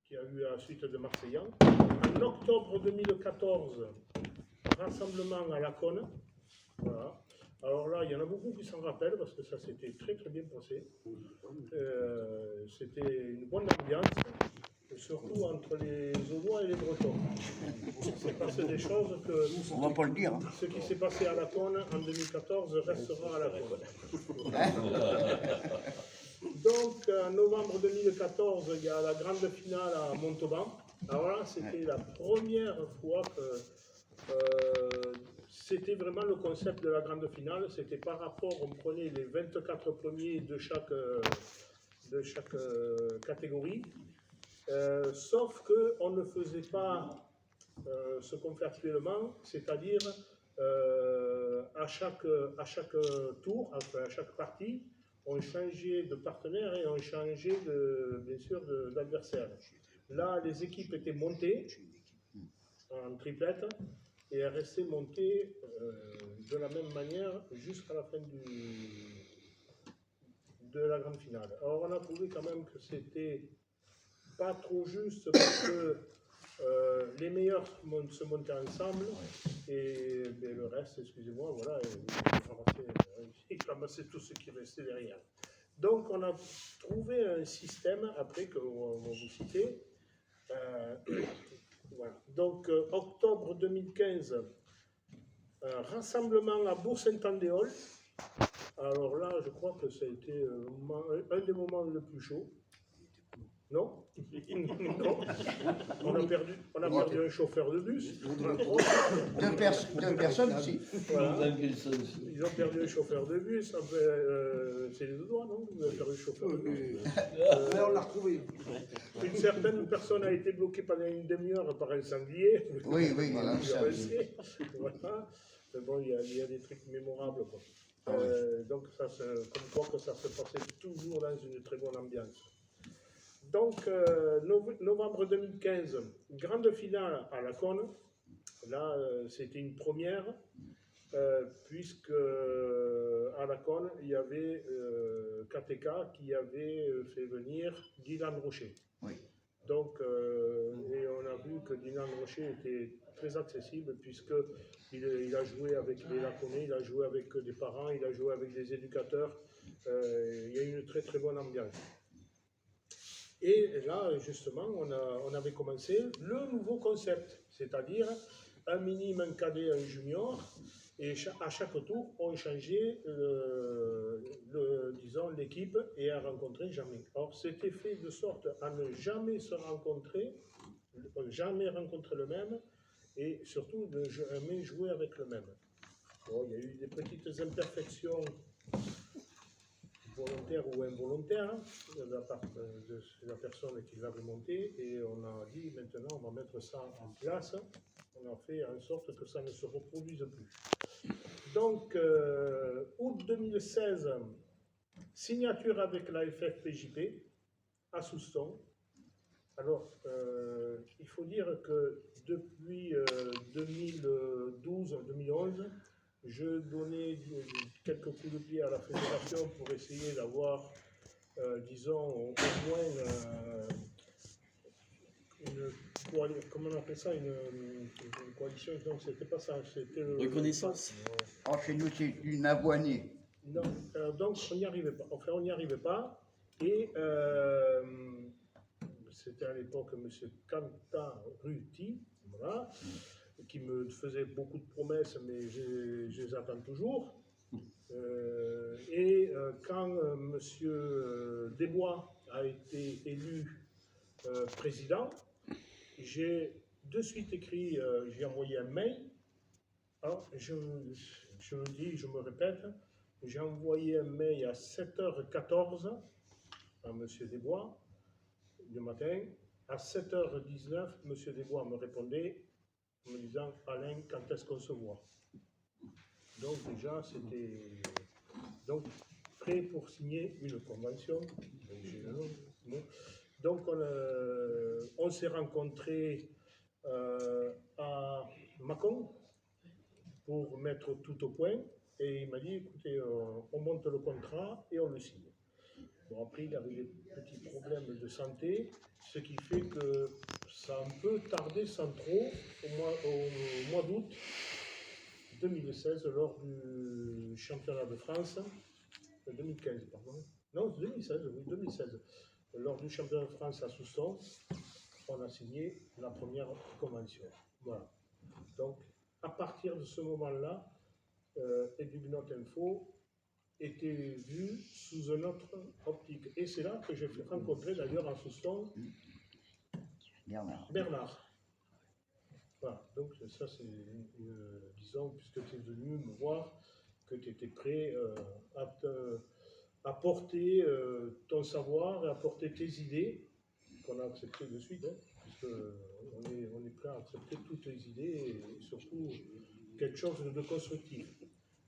qui a eu à la suite de Marseillan. En octobre 2014, rassemblement à Laconne. Voilà. Alors là, il y en a beaucoup qui s'en rappellent parce que ça s'était très très bien passé. C'était une bonne ambiance, surtout entre les Audois et les Bretons. Il s'est passé des choses que... On va pas le dire. Ce qui s'est passé à Laconne en 2014 restera à Laconne. Donc, en novembre 2014, il y a la grande finale à Montauban. Alors là, c'était la première fois que c'était vraiment le concept de la grande finale. C'était par rapport, on prenait les 24 premiers de chaque catégorie, sauf qu'on ne faisait pas ce qu'on fait actuellement, c'est-à-dire à chaque tour, enfin à chaque partie, on changeait de partenaire et on changeait bien sûr d'adversaire. Là, les équipes étaient montées en triplette et elles restaient montées de la même manière jusqu'à la fin de la grande finale. Alors on a trouvé quand même que c'était pas trop juste parce que les meilleurs se montaient ensemble et le reste, excusez-moi, voilà, ils ramassaient tout ce qui restait derrière. Donc on a trouvé un système, après qu'on va vous citer. Voilà. Donc octobre 2015, rassemblement à Bourg-Saint-Andéol. Alors là, je crois que ça a été un des moments les plus chauds. Non. Non. On a perdu un chauffeur de bus. Deux personnes aussi. Voilà. Ils ont perdu un chauffeur de bus. C'est les doigts, non? Vous avez perdu un chauffeur de bus. On l'a retrouvé. Une certaine personne a été bloquée pendant une demi-heure par un sanglier. Oui, voilà. Voilà. Mais bon, il y a des trucs mémorables, quoi. Donc, comme quoi que ça se passait toujours dans une très bonne ambiance. Donc, novembre 2015, grande finale à Laconne. Là, c'était une première, puisque à Laconne, il y avait KTK qui avait fait venir Dylan Rocher. Oui. Donc, et on a vu que Dylan Rocher était très accessible, puisqu'il a joué avec les Laconnais, il a joué avec des parents, il a joué avec des éducateurs. Il y a une très très bonne ambiance. Et là, justement, on avait commencé le nouveau concept, c'est-à-dire un minime, un cadet, un junior, et à chaque tour, on changeait disons, l'équipe et à rencontrer jamais. Or, c'était fait de sorte à ne jamais se rencontrer, jamais rencontrer le même, et surtout ne jamais jouer avec le même. Bon, il y a eu des petites imperfections volontaire ou involontaire de la part de la personne qui l'avait monté, et on a dit maintenant on va mettre ça en place. On a fait en sorte que ça ne se reproduise plus. Donc, août 2016, signature avec la FFPJP à Souston. Alors, il faut dire que depuis 2012-2011, je donnais quelques coups de pied à la fédération pour essayer d'avoir, disons, au moins comment on appelle ça, une coalition. Donc, c'était pas ça, c'était reconnaissance. Chez nous, c'est une avoinée. Non, donc on n'y arrivait pas. Enfin, on n'y arrivait pas. Et c'était à l'époque M. Kanta Ruti, voilà, qui me faisait beaucoup de promesses, mais je les attends toujours. Quand M. Desbois a été élu président, j'ai de suite écrit, j'ai envoyé un mail. Alors, je le dis, je me répète, j'ai envoyé un mail à 7h14 à M. Desbois le matin. À 7h19, M. Desbois me répondait en me disant « Alain, quand est-ce qu'on se voit ?» Donc déjà, c'était prêt pour signer une convention. Donc on s'est rencontrés à Mâcon pour mettre tout au point, et il m'a dit « Écoutez, on monte le contrat et on le signe. » Bon, après, il avait des petits problèmes de santé, ce qui fait que ça a un peu tardé sans trop au mois d'août 2016 lors du championnat de France, 2015 pardon, non 2016, oui 2016, lors du championnat de France à Soustons, on a signé la première convention. Voilà. Donc à partir de ce moment-là, Edugnot Info était vu sous une autre optique. Et c'est là que j'ai rencontré d'ailleurs à Soustons Bernard. Voilà, donc ça c'est, disons, puisque tu es venu me voir, que tu étais prêt à porter ton savoir et à porter tes idées, qu'on a acceptées de suite, hein, puisque on est prêt à accepter toutes les idées et surtout quelque chose de constructif.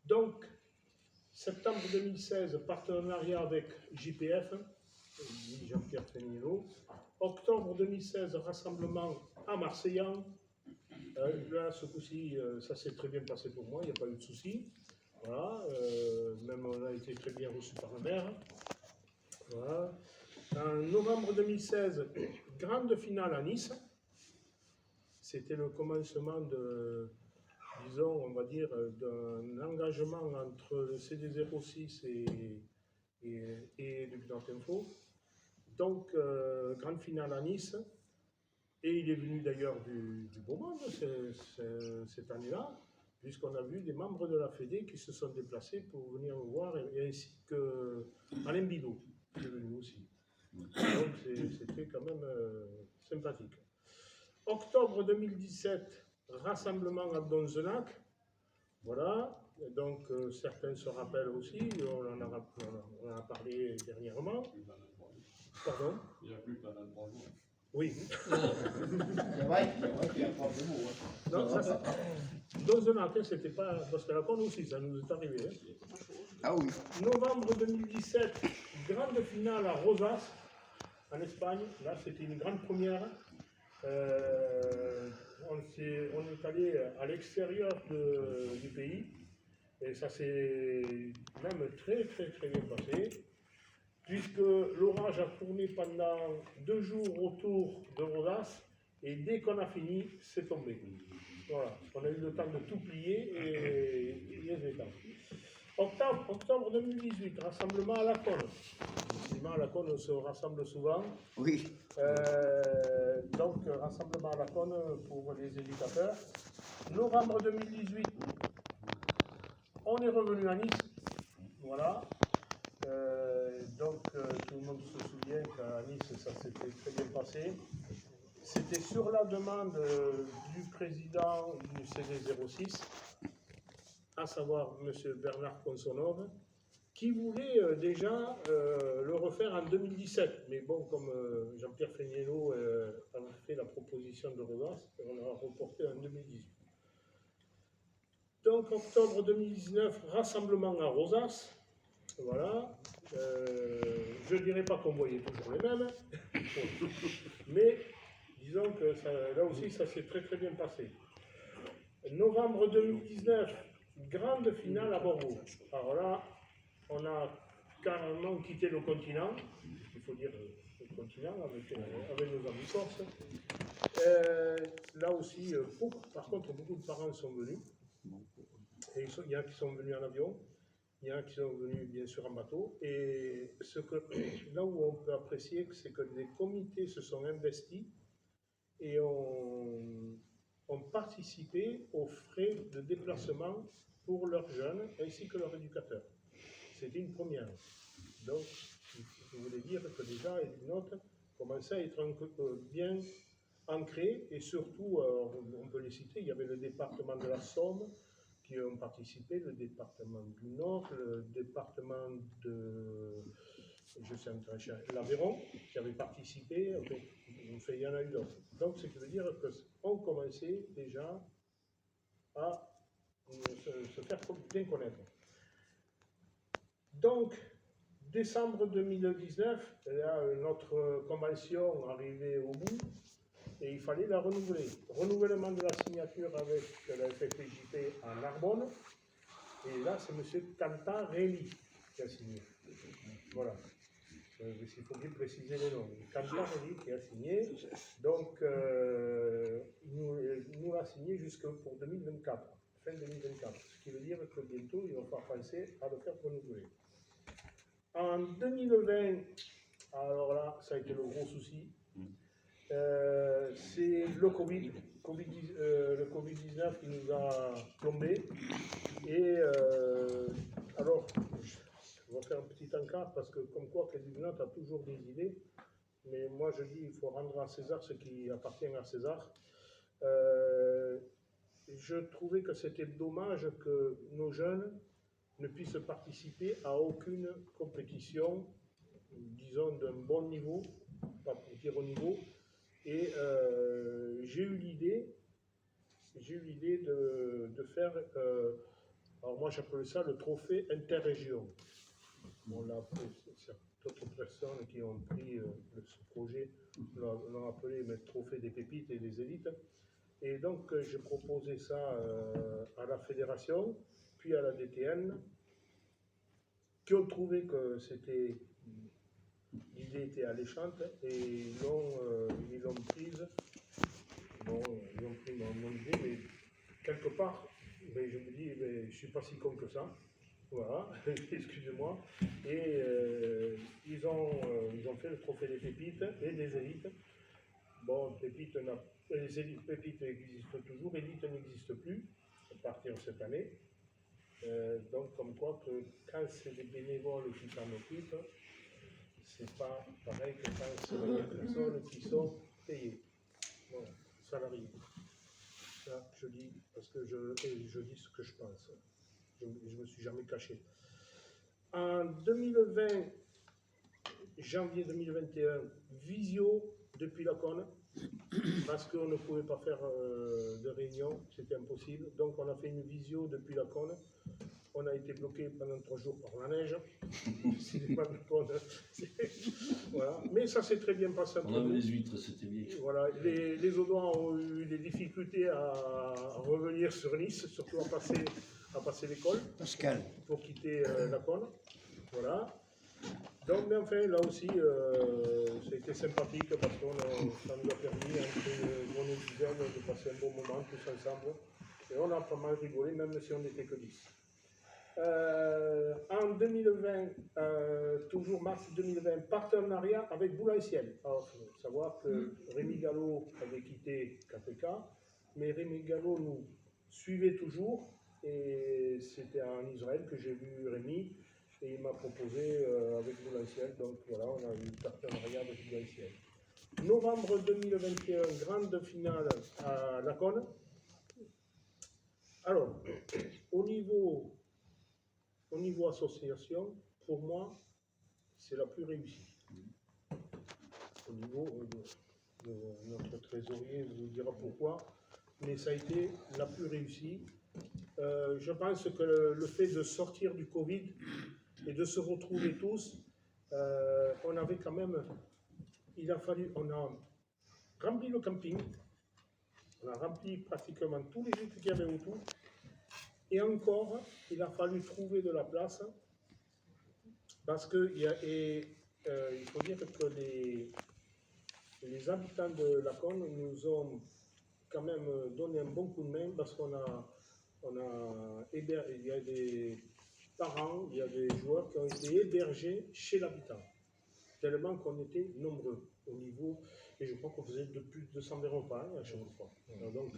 Donc, septembre 2016, partenariat avec JPF, Jean-Pierre Fénino. Octobre 2016, rassemblement à Marseillan. Là, ce coup-ci, ça s'est très bien passé pour moi, il n'y a pas eu de souci. Voilà, même on a été très bien reçu par la maire. Voilà. En novembre 2016, grande finale à Nice. C'était le commencement de, disons, on va dire, d'un engagement entre le CD06 et Edugnot Info. Donc, grande finale à Nice. Et il est venu d'ailleurs du beau monde cette année-là, puisqu'on a vu des membres de la Fédé qui se sont déplacés pour venir me voir, et ainsi que Alain Bidot, qui est venu aussi. Donc c'était quand même sympathique. Octobre 2017, rassemblement à Donzenac. Voilà, donc certains se rappellent aussi, on en a parlé dernièrement. Pardon ? Il n'y a plus pendant 3 jours. Oui. C'est vrai qu'il y a pas de mots. Non, ça, Donzenac, c'était pas. Parce que la Cône aussi, ça nous est arrivé. Hein. Ah oui. Novembre 2017, grande finale à Rosas, en Espagne. Là, c'était une grande première. On est allé à l'extérieur du pays. Et ça s'est même très bien passé. Puisque l'orage a tourné pendant 2 jours autour de Rosas, et dès qu'on a fini, c'est tombé. Voilà, on a eu le temps de tout plier et il est temps. Octobre 2018, rassemblement à la Cône. Effectivement, à la Cône, on se rassemble souvent. Oui. Donc, rassemblement à la Cône pour les éducateurs. Novembre 2018, on est revenu à Nice. Voilà. Donc, tout le monde se souvient qu'à Nice, ça s'était très bien passé. C'était sur la demande du président du CD06, à savoir M. Bernard Consonov, qui voulait déjà le refaire en 2017. Mais bon, comme Jean-Pierre Féniello avait fait la proposition de Rosas, on a reporté en 2018. Donc, octobre 2019, rassemblement à Rosas. Voilà. Je ne dirais pas qu'on voyait toujours les mêmes, mais disons que ça, là aussi, ça s'est très bien passé. Novembre 2019, grande finale à Bordeaux. Alors là, on a carrément quitté le continent, il faut dire le continent, avec nos amis corses. Là aussi, par contre, beaucoup de parents sont venus. Et il y en a qui sont venus en avion. Il y en a qui sont venus bien sûr en bateau, et là où on peut apprécier, c'est que les comités se sont investis et ont participé aux frais de déplacement pour leurs jeunes ainsi que leurs éducateurs. C'était une première. Donc, je voulais dire que déjà, Edugnot commençait à être bien ancré, et surtout, on peut les citer, il y avait le département de la Somme, qui ont participé, le département du Nord, le département de l'Aveyron, qui avait participé, enfin, il y en a eu d'autres. Donc, ce qui veut dire qu'on commençait déjà à se faire bien connaître. Donc, décembre 2019, là, notre convention arrivait au bout, et il fallait la renouveler. Renouvellement de la signature avec la FFJP à Narbonne. Et là, c'est M. Cantarelli qui a signé. Voilà. il faut bien préciser les noms. Cantarelli qui a signé, donc il nous l'a signé jusque pour 2024, fin 2024, ce qui veut dire que bientôt il va falloir penser à le faire renouveler. En 2020, alors là, ça a été le gros souci, c'est le Covid-19 qui nous a plombé. Et alors, je vais faire un petit encart parce que, comme quoi, Clédugnan a toujours des idées, mais moi je dis il faut rendre à César ce qui appartient à César. Je trouvais que c'était dommage que nos jeunes ne puissent participer à aucune compétition, disons d'un bon niveau, pas pour dire au niveau, et j'ai eu l'idée de faire. Alors moi j'appelle ça le trophée interrégion. On l'a appelé, d'autres personnes qui ont pris ce projet l'ont appelé le trophée des pépites et des élites. Et donc j'ai proposé ça à la fédération, puis à la DTN, qui ont trouvé que l'idée était alléchante et ils l'ont prise. Bon, ils ont pris mon idée, mais quelque part, mais je me dis, mais je ne suis pas si con que ça. Voilà, excusez-moi. Et ils ont fait le trophée des pépites et des élites. Bon, pépites existent toujours, élite n'existe plus, à partir de cette année. Donc, comme quoi, que quand c'est des bénévoles qui s'en occupent, c'est pas pareil que quand c'est des personnes qui sont payées. Bon, salariés. Ça, je dis, parce que je dis ce que je pense. Je ne me suis jamais caché. En 2020, janvier 2021, visio depuis la Cône, parce qu'on ne pouvait pas faire de réunion, c'était impossible. Donc on a fait une visio depuis la Cône. On a été bloqué pendant 3 jours par la neige. Voilà. Mais ça s'est très bien passé. On avait les huîtres, c'était bien. Voilà. Les Audois ont eu des difficultés à revenir sur Nice, surtout à passer l'école. Pascal. Pour quitter la Cône. Voilà. Donc, mais enfin, là aussi, c'était sympathique parce que ça nous a permis, entre une dizaine, de passer un bon moment tous ensemble. Et on a pas mal rigolé, même si on n'était que 10. En 2020, toujours mars 2020, partenariat avec Boulanciel. Alors, il faut savoir que Rémi Gallo avait quitté KPK, mais Rémi Gallo nous suivait toujours. Et c'était en Israël que j'ai vu Rémi. Et il m'a proposé avec Boulanciel, donc voilà, on a eu le partenariat avec Boulanciel. Novembre 2021, grande finale à la Cône. Alors, au niveau association, pour moi, c'est la plus réussie. Au niveau de notre trésorier vous dira pourquoi, mais ça a été la plus réussie. Je pense que le fait de sortir du Covid et de se retrouver tous, on avait quand même, on a rempli le camping, on a rempli pratiquement tous les gîtes qu'il y avait autour, et encore, il a fallu trouver de la place, parce que il faut dire que les habitants de la Cône nous ont quand même donné un bon coup de main, parce qu'il y a des parents, il y a des joueurs qui ont été hébergés chez l'habitant, tellement qu'on était nombreux au niveau, et je crois qu'on faisait plus de 200 repas à chaque fois. Donc,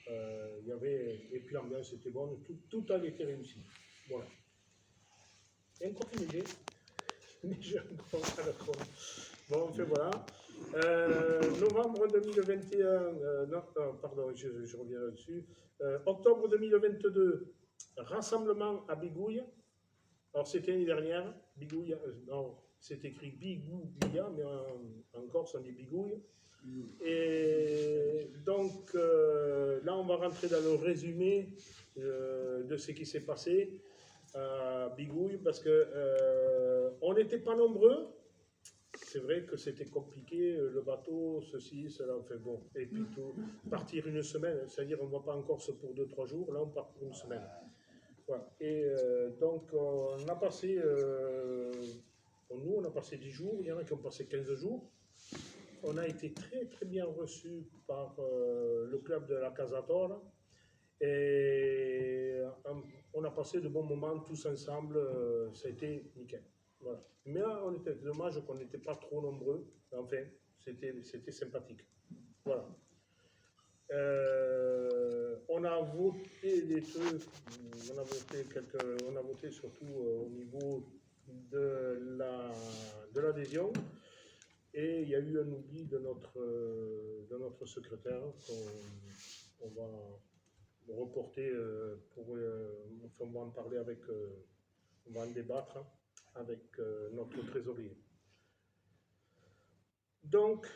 il y avait, et puis l'ambiance était bonne, tout a été réussi. Voilà. Et encore une idée, neige encore à la Cône. Bon, enfin voilà. Novembre 2021, non, pardon, je reviens là-dessus. Octobre 2022, rassemblement à Bigouille. Alors c'était l'année dernière, Bigouille, non, c'est écrit Bigouilla, mais en Corse on dit Bigouille. Et donc là on va rentrer dans le résumé de ce qui s'est passé à Bigouille, parce que on n'était pas nombreux. C'est vrai que c'était compliqué, le bateau, ceci, cela, enfin bon. Et puis partir une semaine, c'est-à-dire on ne va pas en Corse pour 2-3 jours, là on part pour une semaine. Voilà. Et donc on a passé, nous on a passé 10 jours, il y en a qui ont passé 15 jours. On a été très très bien reçus par le club de la Casator et on a passé de bons moments tous ensemble, ça a été nickel. Voilà. Mais on était dommage qu'on n'était pas trop nombreux, enfin c'était sympathique. Voilà. On a voté des trucs, on a voté surtout au niveau de l'adhésion. Et il y a eu un oubli de notre secrétaire qu'on va reporter on va en parler avec, on va en débattre avec notre trésorier. Donc,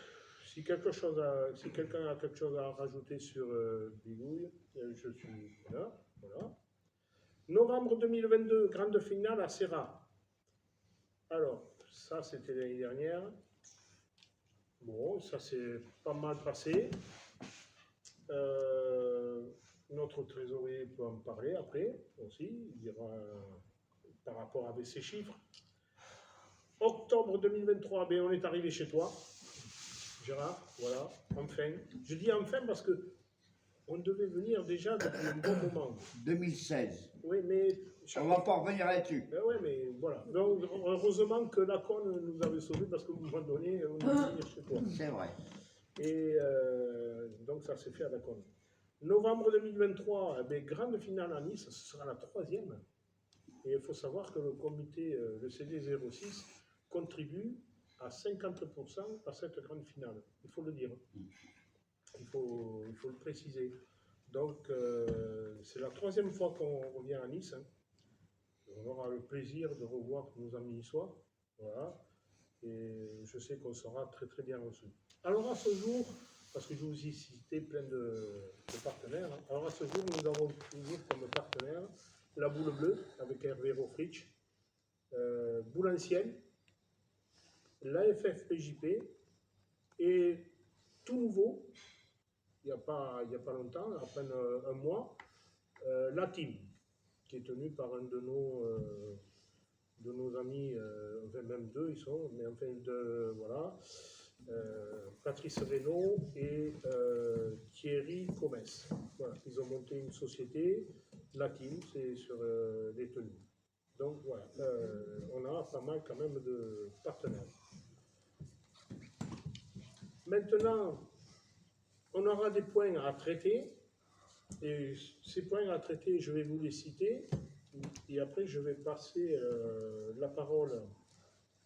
si quelqu'un a quelque chose à rajouter sur Bigouille, je suis là. Voilà. Novembre 2022, grande finale à Serra. Alors, ça c'était l'année dernière. Bon, ça s'est pas mal passé. Notre trésorier peut en parler après aussi. Il dira par rapport avec ces chiffres. Octobre 2023, ben on est arrivé chez toi, Gérard. Voilà, enfin. Je dis enfin parce que on devait venir déjà depuis un bon moment. 2016. Oui, mais On va pas revenir là-dessus. Ben ouais, mais voilà. Donc, heureusement que la conne nous avait sauvés parce qu'à un moment donné, on devait venir chez toi. C'est vrai. Et donc ça s'est fait à la conne. Novembre 2023, eh bien, grande finale à Nice, ce sera la 3e. Et il faut savoir que le comité, le CD06, contribue à 50% à cette grande finale. Il faut le dire. Il faut le préciser. Donc, c'est la 3e fois qu'on revient à Nice. Hein. On aura le plaisir de revoir nos amis niçois. Voilà. Et je sais qu'on sera très très bien reçus. Alors à ce jour, parce que je vous ai cité plein de partenaires, hein, alors à ce jour, nous avons toujours comme partenaire la Boule Bleue avec Hervé Rofritsch, Boule Ancienne, l'AFFPJP et tout nouveau, il n'y a pas longtemps, à peine un mois, la team, qui est tenue par un de nos amis, enfin même deux ils sont, mais enfin voilà, Patrice Reynaud et Thierry Comès. Voilà, ils ont monté une société, la team, c'est sur les tenues. Donc voilà, on a pas mal quand même de partenaires. Maintenant, on aura des points à traiter, et ces points à traiter, je vais vous les citer, et après je vais passer la parole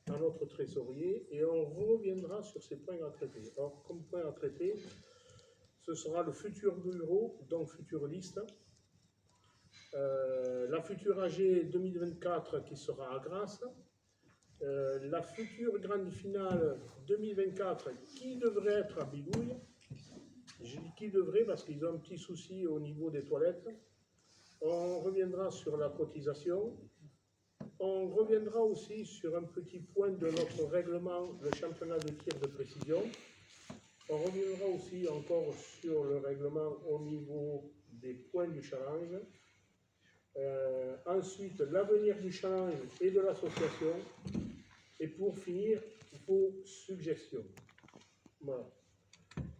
à notre trésorier, et on reviendra sur ces points à traiter. Alors, comme point à traiter, ce sera le futur bureau, donc future liste, la future AG 2024 qui sera à Grasse, la future grande finale 2024 qui devrait être à Bigouille. Je dis qui devrait parce qu'ils ont un petit souci au niveau des toilettes. On reviendra sur la cotisation. On reviendra aussi sur un petit point de notre règlement, le championnat de tir de précision. On reviendra aussi encore sur le règlement au niveau des points du challenge. Ensuite, l'avenir du challenge et de l'association. Et pour finir, vos suggestions. Voilà.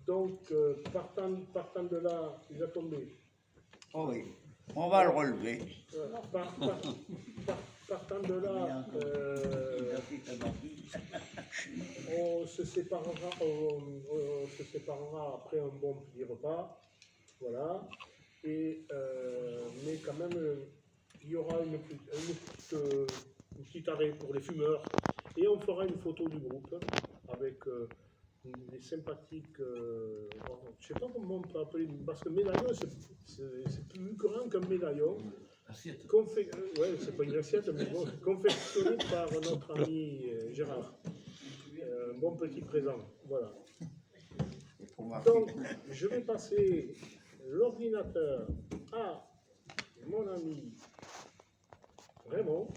Donc, partant de là, il a tombé. Oh oui, on va le relever. Partant de là, on se séparera après un bon petit repas. Voilà. Et, mais quand même, il y aura une petite arrêt pour les fumeurs. Et on fera une photo du groupe avec des sympathiques, je ne sais pas comment on peut appeler, parce que médaillon, c'est plus grand qu'un médaillon. Assiette. Ouais, c'est pas une assiette, mais bon, confectionné par notre ami Gérard. Un bon petit présent, voilà. Donc, je vais passer l'ordinateur à mon ami Raymond.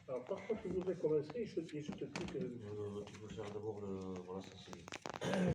Alors, par contre, je voudrais commencer, je te dis que... Tu peux faire d'abord le... Voilà, ça c'est...